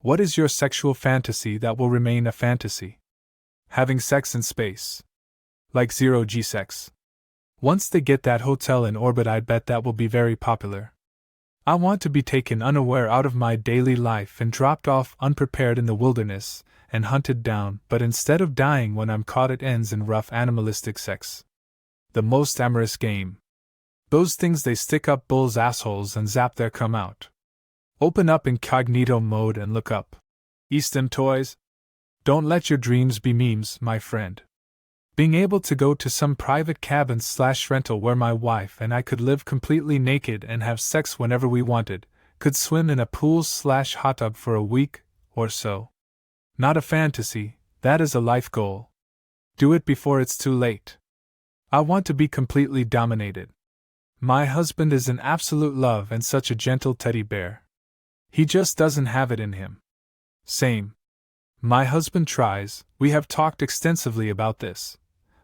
What is your sexual fantasy that will remain a fantasy? Having sex in space. Like zero-G sex. Once they get that hotel in orbit, I bet that will be very popular. I want to be taken unaware out of my daily life and dropped off unprepared in the wilderness and hunted down, but instead of dying when I'm caught, it ends in rough animalistic sex. The most amorous game. Those things they stick up bulls' assholes and zap their cum out. Open up incognito mode and look up. Easton toys? Don't let your dreams be memes, my friend. Being able to go to some private cabin/rental where my wife and I could live completely naked and have sex whenever we wanted, could swim in a pool/hot tub for a week or so. Not a fantasy, that is a life goal. Do it before it's too late. I want to be completely dominated. My husband is an absolute love and such a gentle teddy bear. He just doesn't have it in him. Same. My husband tries, we have talked extensively about this.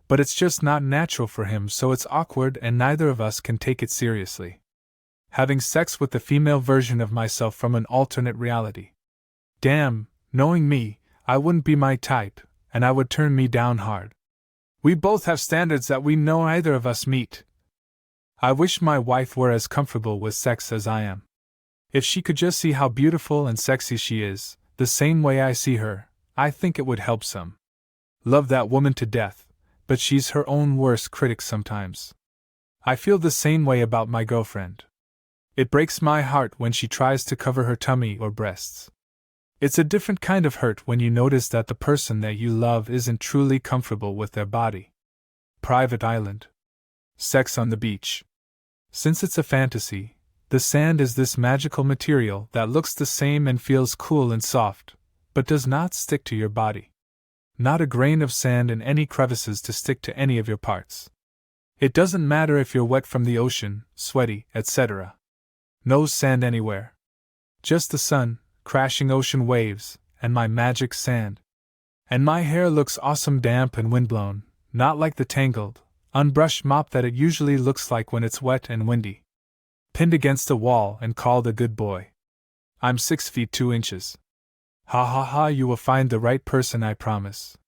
But it's just not natural for him, so it's awkward and neither of us can take it seriously. Having sex with the female version of myself from an alternate reality. Damn, knowing me, I wouldn't be my type, and I would turn me down hard. We both have standards that we know neither of us meet. I wish my wife were as comfortable with sex as I am. If she could just see how beautiful and sexy she is, the same way I see her, I think it would help some. Love that woman to death, but she's her own worst critic sometimes. I feel the same way about my girlfriend. It breaks my heart when she tries to cover her tummy or breasts. It's a different kind of hurt when you notice that the person that you love isn't truly comfortable with their body. Private island. Sex on the beach. Since it's a fantasy, the sand is this magical material that looks the same and feels cool and soft, but does not stick to your body. Not a grain of sand in any crevices to stick to any of your parts. It doesn't matter if you're wet from the ocean, sweaty, etc. No sand anywhere. Just the sun, crashing ocean waves, and my magic sand. And my hair looks awesome damp and windblown, not like the tangled, unbrushed mop that it usually looks like when it's wet and windy. Pinned against a wall and called a good boy. I'm 6 feet 2 inches. Ha ha ha, you will find the right person, I promise.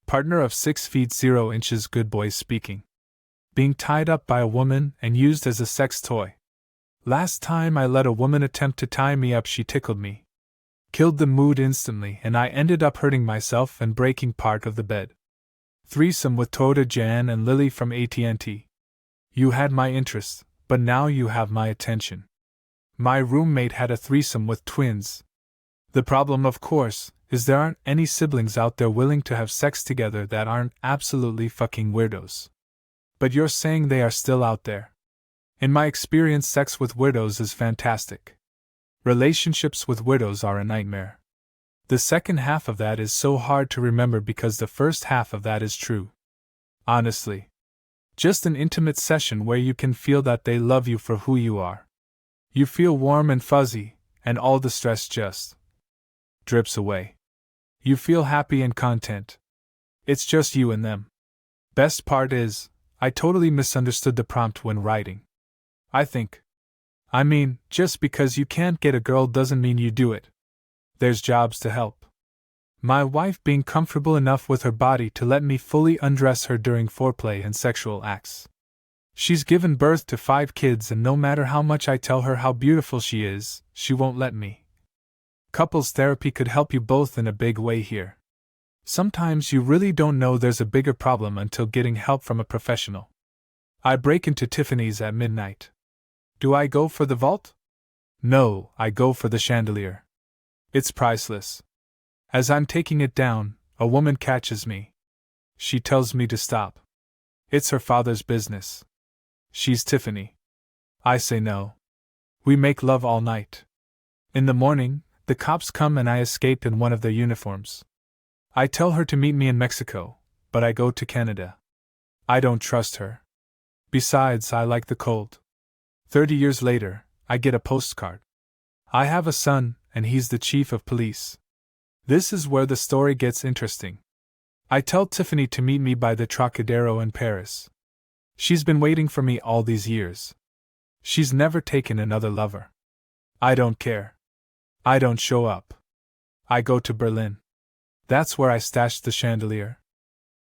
Partner of 6 feet 0 inches, good boy speaking. Being tied up by a woman and used as a sex toy. Last time I let a woman attempt to tie me up, she tickled me. Killed the mood instantly, and I ended up hurting myself and breaking part of the bed. Threesome with Toda, Jan, and Lily from AT&T. You had my interest, but now you have my attention. My roommate had a threesome with twins. The problem, of course, is there aren't any siblings out there willing to have sex together that aren't absolutely fucking weirdos. But you're saying they are still out there. In my experience, sex with weirdos is fantastic. Relationships with weirdos are a nightmare. The second half of that is so hard to remember because the first half of that is true. Honestly. Just an intimate session where you can feel that they love you for who you are. You feel warm and fuzzy, and all the stress just drips away. You feel happy and content. It's just you and them. Best part is, I totally misunderstood the prompt when writing. I mean, just because you can't get a girl doesn't mean you do it. There's jobs to help. My wife being comfortable enough with her body to let me fully undress her during foreplay and sexual acts. She's given birth to 5 kids, and no matter how much I tell her how beautiful she is, she won't let me. Couples therapy could help you both in a big way here. Sometimes you really don't know there's a bigger problem until getting help from a professional. I break into Tiffany's at midnight. Do I go for the vault? No, I go for the chandelier. It's priceless. As I'm taking it down, a woman catches me. She tells me to stop. It's her father's business. She's Tiffany. I say no. We make love all night. In the morning, the cops come and I escape in one of their uniforms. I tell her to meet me in Mexico, but I go to Canada. I don't trust her. Besides, I like the cold. 30 years later, I get a postcard. I have a son, and he's the chief of police. This is where the story gets interesting. I tell Tiffany to meet me by the Trocadero in Paris. She's been waiting for me all these years. She's never taken another lover. I don't care. I don't show up. I go to Berlin. That's where I stashed the chandelier.